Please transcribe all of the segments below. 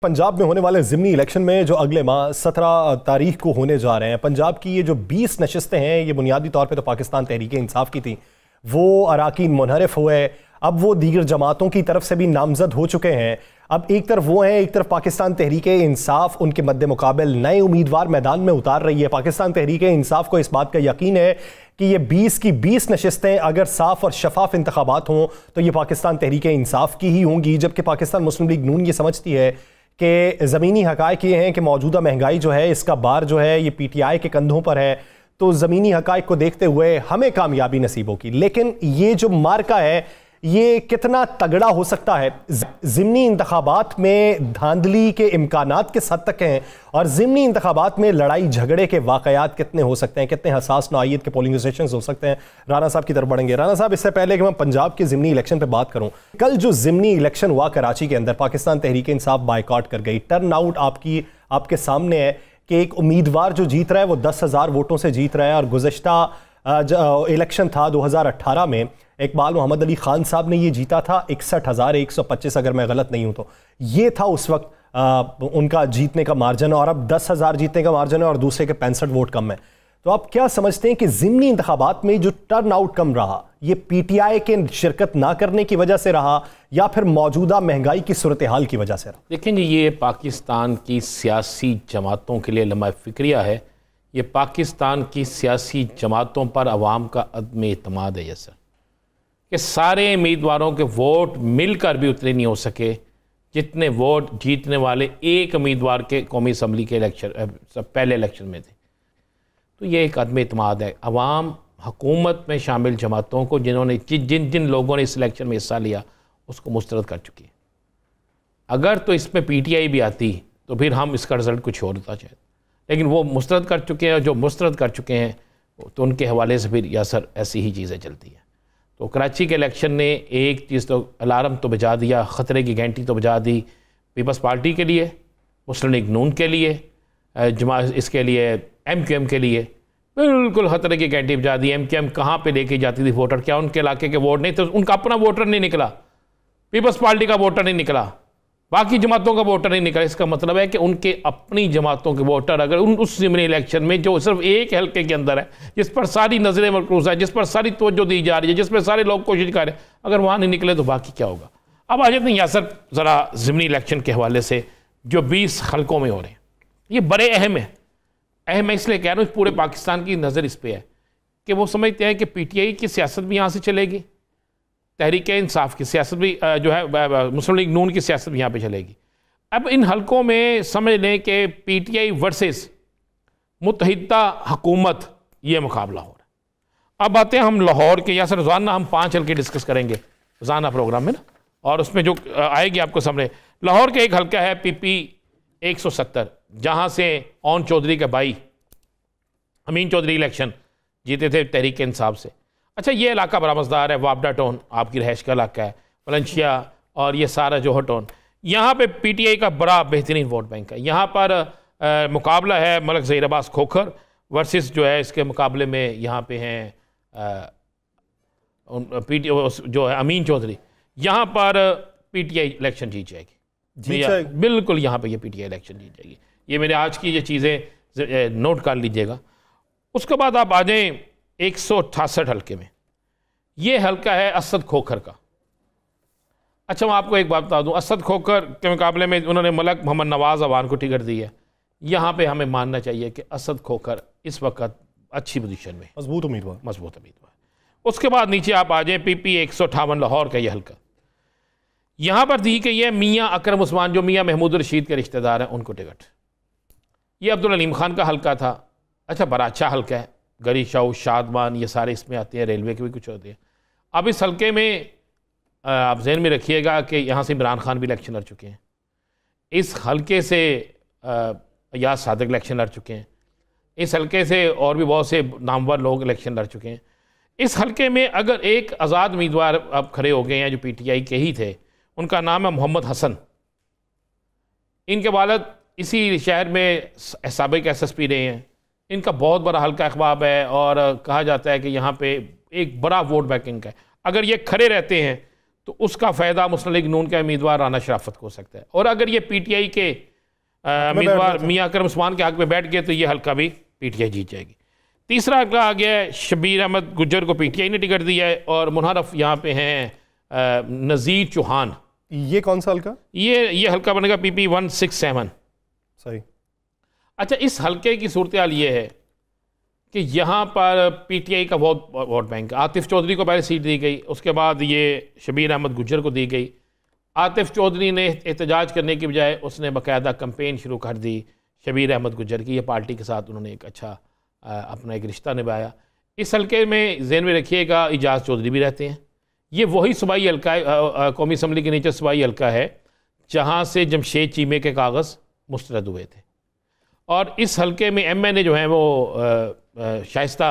पंजाब में होने वाले ज़िमनी इलेक्शन में जो अगले माह 17 तारीख को होने जा रहे हैं, पंजाब की ये जो 20 नशिस्तें हैं, ये बुनियादी तौर पे तो पाकिस्तान तहरीक-ए-इंसाफ की थी। वो अराकीन मुनहरिफ हुए, अब वो दीगर जमातों की तरफ से भी नामजद हो चुके हैं। अब एक तरफ वो हैं, एक तरफ पाकिस्तान तहरीक-ए-इंसाफ उनके मद्दे मुकाबल नए उम्मीदवार मैदान में उतार रही है। पाकिस्तान तहरीक-ए-इंसाफ को इस बात का यकीन है कि ये 20 की 20 नशिस्तें अगर साफ और शफाफ इंतखाबात हों तो ये पाकिस्तान तहरीक-ए-इंसाफ की ही होंगी, जबकि पाकिस्तान मुस्लिम लीग नून ये समझती है कि ज़मीनी हक़ाइक़ ये हैं कि मौजूदा महंगाई जो है इसका बार जो है ये PTI के कंधों पर है। तो ज़मीनी हक़ाइक़ को देखते हुए हमें कामयाबी नसीब होगी, लेकिन ये जो मार्का है ये कितना तगड़ा हो सकता है। ज़िमनी इंतखाबात में धांधली के इम्कानात किस हद तक हैं और ज़िमनी इंतखाबात में लड़ाई झगड़े के वाक़यात कितने हो सकते हैं, कितने हसास नौइयत के पोलिंग स्टेशन हो सकते हैं। राना साहब की तरफ बढ़ेंगे। राना साहब, इससे पहले कि मैं पंजाब के ज़िमनी इलेक्शन पर बात करूँ, कल जो ज़िमनी इलेक्शन हुआ कराची के अंदर, पाकिस्तान तहरीक-ए-इंसाफ बायकॉट कर गई। टर्न आउट आपके सामने है कि एक उम्मीदवार जो जीत रहा है वो 10,000 वोटों से जीत रहा है। और गुज़श्ता इलेक्शन था 2018 में, इकबाल मोहम्मद अली खान साहब ने ये जीता था 61,125, अगर मैं गलत नहीं हूं तो ये था उस वक्त उनका जीतने का मार्जिन, और अब 10,000 जीतने का मार्जिन है और दूसरे के 65 वोट कम है। तो आप क्या समझते हैं कि ज़िमनी इंतखाबात में जो टर्न आउट कम रहा, ये PTI के शिरकत ना करने की वजह से रहा या फिर मौजूदा महंगाई की सूरत हाल की वजह से रहा? देखें जी, ये पाकिस्तान की सियासी जमातों के लिए लम्हा फ़िक्रिया है। ये पाकिस्तान की सियासी जमातों पर अवाम का अदम एतमाद है जैसा कि सारे उम्मीदवारों के वोट मिलकर भी उतने नहीं हो सके जितने वोट जीतने वाले एक उम्मीदवार के कौमी असम्बली के पहले इलेक्शन में थे। तो ये एक अदम एतमाद है। अवाम हुकूमत में शामिल जमातों को जिन्होंने जिन जिन लोगों ने इस इलेक्शन में हिस्सा लिया उसको मुस्तरद कर चुकी है। अगर तो इसमें PTI भी आती तो फिर हम इसका रिज़ल्ट कुछ और होता शायद, लेकिन वो मुस्तरद कर चुके हैं, और जो मुस्तरद कर चुके हैं तो उनके हवाले से फिर यासर ऐसी ही चीज़ें चलती हैं। तो कराची के इलेक्शन ने एक चीज़ तो अलार्म तो बजा दिया, ख़तरे की घंटी तो बजा दी पीपल्स पार्टी के लिए, मुस्लिम लीग नून के लिए, इसके लिए MQM के लिए बिल्कुल ख़तरे की घंटी बजा दी। MQM कहाँ पे लेके जाती थी वोटर? क्या उनके इलाके के वोट नहीं तो उनका अपना वोटर नहीं निकला, पीपल्स पार्टी का वोटर नहीं निकला, बाकी जमातों का वोटर नहीं निकला। इसका मतलब है कि उनके अपनी जमातों के वोटर अगर उस ज़िमनी इलेक्शन में जो सिर्फ एक हल्के के अंदर है, जिस पर सारी नज़रें मरकूज़ है, जिस पर सारी तवज्जो दी जा रही है, जिस पर सारे लोग कोशिश कर रहे हैं, अगर वहाँ नहीं निकले तो बाकी क्या होगा? अब आ जाते हैं यासर ज़रा ज़िमनी इलेक्शन के हवाले से जो 20 हल्कों में हो रहे हैं, ये बड़े अहम है। अहम है इसलिए कह रहा हूँ, पूरे पाकिस्तान की नज़र इस पर है कि वो समझते हैं कि PTI की सियासत भी यहाँ से चलेगी, तहरीक-ए-इंसाफ की सियासत भी जो है मुस्लिम लीग नून की सियासत भी यहाँ पे चलेगी। अब इन हलकों में समझ लें कि PTI वर्सेस मुत्तहिदा हुकूमत ये मुकाबला हो रहा है। अब आते हैं हम लाहौर के, या सर रोज़ाना हम 5 हल्के डिस्कस करेंगे रोज़ाना प्रोग्राम में ना, और उसमें जो आएगी आपको सामने, लाहौर के एक हल्का है PP 170, जहाँ से ओन चौधरी के भाई अमीन चौधरी इलेक्शन जीते थे तहरीक-ए-इंसाफ से। अच्छा, ये इलाका बड़ा मज़ेदार है, वापडा टाउन आपकी रहायश का इलाका है, वलंशिया और ये सारा जोहर टाउन, यहाँ पे PTI का बड़ा बेहतरीन वोट बैंक है। यहाँ पर मुकाबला है मलक ज़हीर अब्बास खोखर वर्सेस जो है इसके मुकाबले में यहाँ पे हैं जो है अमीन चौधरी। यहाँ पर PTI इलेक्शन जीत जाएगी, बिल्कुल यहाँ पे ये PTI इलेक्शन जीत जाएगी। ये मेरे आज की ये चीज़ें नोट कर लीजिएगा। उसके बाद आप आ जाएँ 168 हल्के में, ये हल्का है असद खोखर का। अच्छा, मैं आपको एक बात बता दूं, असद खोखर के मुकाबले में उन्होंने मलक मोहम्मद नवाज़ अवान को टिकट दी है। यहाँ पे हमें मानना चाहिए कि असद खोखर इस वक्त अच्छी पोजीशन में, मजबूत उम्मीदवार। उसके बाद नीचे आप आ जाए PP 158 लाहौर का ये हल्का, यहाँ पर दी कि ये मियाँ अकरम उस्मान जो मियाँ महमूद रशीद के रिश्तेदार हैं उनको टिकट। ये अब्दुल अलीम खान का हल्का था। अच्छा, बड़ा अच्छा हल्का है, गरी शाह शादमान ये सारे इसमें आते हैं, रेलवे के भी कुछ होते हैं। अब इस हल्के में आप जहन में रखिएगा कि यहाँ से इमरान खान भी इलेक्शन लड़ चुके हैं, इस हल्के से याद सादिक इलेक्शन लड़ चुके हैं, इस हल्के से और भी बहुत से नामवर लोग इलेक्शन लड़ चुके हैं। इस हल्के में अगर एक आज़ाद उम्मीदवार अब खड़े हो गए हैं जो PTI के ही थे, उनका नाम है मोहम्मद हसन। इनके वालिद इसी शहर में साबिक SSP रहे हैं। इनका बहुत बड़ा हल्का अखबाब है और कहा जाता है कि यहाँ पे एक बड़ा वोट बैंक इनका है। अगर ये खड़े रहते हैं तो उसका फ़ायदा मुस्लिम लीग नून के उम्मीदवार राना शराफत को हो सकता है। और अगर ये PTI के उम्मीदवार मियां अकरम उस्मान के हक में बैठ गए तो ये हल्का भी PTI जीत जाएगी। तीसरा हल्का आ गया है, शबीर अहमद गुज्जर को PTI ने टिकट दिया है और मुनहरफ यहाँ पे हैं नज़ीर चौहान। ये कौन सा हल्का? ये हल्का बनेगा PP 167। सही। अच्छा, इस हल्के की सूरत हाल ये है कि यहाँ पर PTI का बहुत वोट बैंक, आतिफ चौधरी को पहले सीट दी गई, उसके बाद ये शबीर अहमद गुज्जर को दी गई। आतिफ चौधरी ने एहतजाज करने की बजाय उसने बाकायदा कैंपेन शुरू कर दी शबीर अहमद गुज्जर की। ये पार्टी के साथ उन्होंने एक अच्छा अपना एक रिश्ता निभाया। इस हल्के में ज़हन में रखिएगा इजाज़ चौधरी भी रहते हैं। ये वही सूबाई हल्का है, कौमी असम्बली के नीचे सूबाई हल्का है जहाँ से जमशेद चीमे के कागज़ मुस्तरद हुए थे। और इस हल्के में MNA जो हैं वो शाइस्ता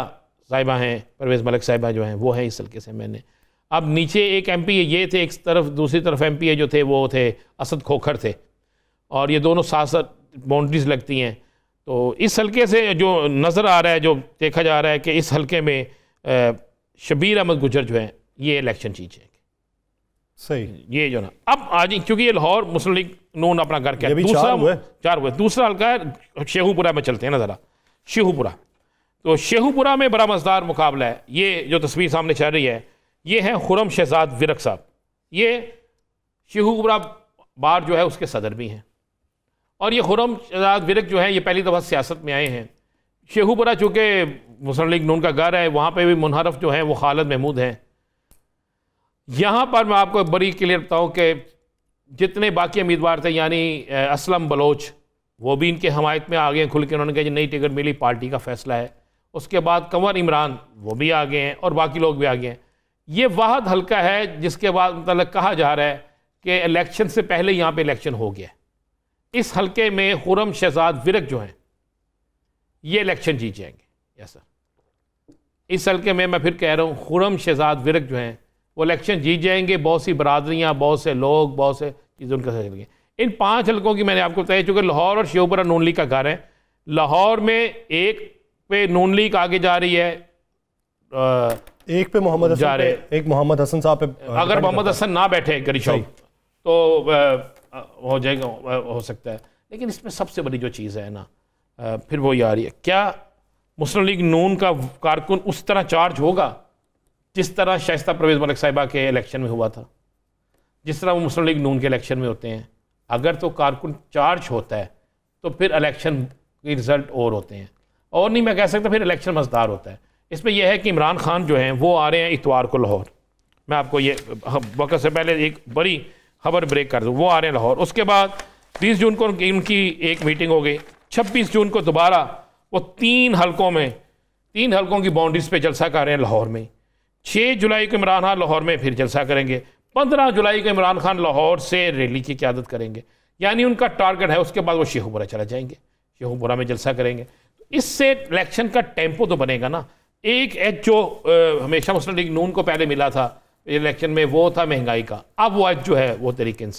साहिबा हैं, परवेज़ मलिक साहिबा जो हैं वो हैं इस हल्के से MNA। अब नीचे एक MP ये थे, एक तरफ दूसरी तरफ MP जो थे वो थे असद खोखर थे, और ये दोनों साथ साथ बाउंड्रीज लगती हैं। तो इस हल्के से जो नज़र आ रहा है, जो देखा जा रहा है कि इस हल्के में शबीर अहमद गुज्जर जो हैं ये इलेक्शन जीत जाएंगे। सही। ये जो ना अब आज, क्योंकि ये लाहौर मुस्लिम लीग नून अपना घर क्या, चार हुए। दूसरा हल्का है शेखुपुरा में, चलते हैं ना ज़रा शेखुपुरा। तो शेखुपुरा में बड़ा मज़ेदार मुकाबला है। ये जो तस्वीर सामने चल रही है ये है खुरम शहजाद विरक साहब। ये शेखुपुरा बार जो है उसके सदर भी हैं, और ये खुरम शहजाद विरक जो है ये पहली दफ़ा सियासत में आए हैं। शेखुपुरा चूँकि मुस्लिम लीग नून का घर है, वहाँ पे भी मुनहरफ जो है वो खालिद महमूद हैं। यहाँ पर मैं आपको बड़ी क्लियर बताऊँ कि जितने बाकी उम्मीदवार थे, यानी असलम बलोच, वो भी इनके हमायत में आ गए खुल के। उन्होंने कहा जी नई टिकट मिली, पार्टी का फैसला है। उसके बाद कंवर इमरान वो भी आ गए हैं और बाकी लोग भी आ गए हैं। ये वाहद हल्का है जिसके बाद मतलब कहा जा रहा है कि इलेक्शन से पहले यहाँ पे इलेक्शन हो गया। इस हल्के में खुरम शहजाद विरक जो हैं ये इलेक्शन जीत जाएंगे। यस सर, इस हल्के में मैं फिर कह रहा हूँ खुरम शहजाद विरक जो हैं वो इलेक्शन जीत जाएंगे। बहुत सी बरादरियाँ, बहुत से लोग, बहुत से चीज़ें उनके साथ चल गई। इन 5 हल्कों की मैंने आपको बताया, चूँकि लाहौर और शेखुपुरा नून लीग का घर है। लाहौर में एक पे नून लीग आगे जा रही है, एक पे मोहम्मद हसन जा रहे, एक मोहम्मद हसन साहब पे। अगर मोहम्मद हसन ना बैठे गरीशौक तो हो जाएगा, हो सकता है। लेकिन इसमें सबसे बड़ी जो चीज़ है ना, फिर वो ये आ रही है, क्या मुस्लिम लीग नून का कारकुन उस तरह चार्ज होगा जिस तरह शाइस्ता परवेज़ मलिक साहिबा के इलेक्शन में हुआ था, जिस तरह वो मुस्लिम लीग नून के इलेक्शन में होते हैं? अगर तो कारकुन चार्ज होता है तो फिर इलेक्शन के रिज़ल्ट और होते हैं, और नहीं मैं कह सकता फिर इलेक्शन मज़ेदार होता है। इसमें यह है कि इमरान खान जो हैं वो आ रहे हैं इतवार को लाहौर। मैं आपको ये वक्त से पहले एक बड़ी खबर ब्रेक कर दूँ, वो आ रहे हैं लाहौर। उसके बाद 20 जून को उनकी एक मीटिंग हो गई। 26 जून को दोबारा वो 3 हल्कों की बाउंड्रीज पे जलसा कर रहे हैं लाहौर में। 6 जुलाई को इमरान खान लाहौर में फिर जलसा करेंगे। 15 जुलाई को इमरान खान लाहौर से रैली की क़यादत करेंगे, यानी उनका टारगेट है। उसके बाद वो शेखुपुरा चला जाएंगे, शेखुपुरा में जलसा करेंगे। इससे इलेक्शन का टेम्पो तो बनेगा ना। एक एज जो हमेशा मुस्लिम लीग नून को पहले मिला था इलेक्शन में वो था महंगाई का, अब वो एज जो है वो तरीके से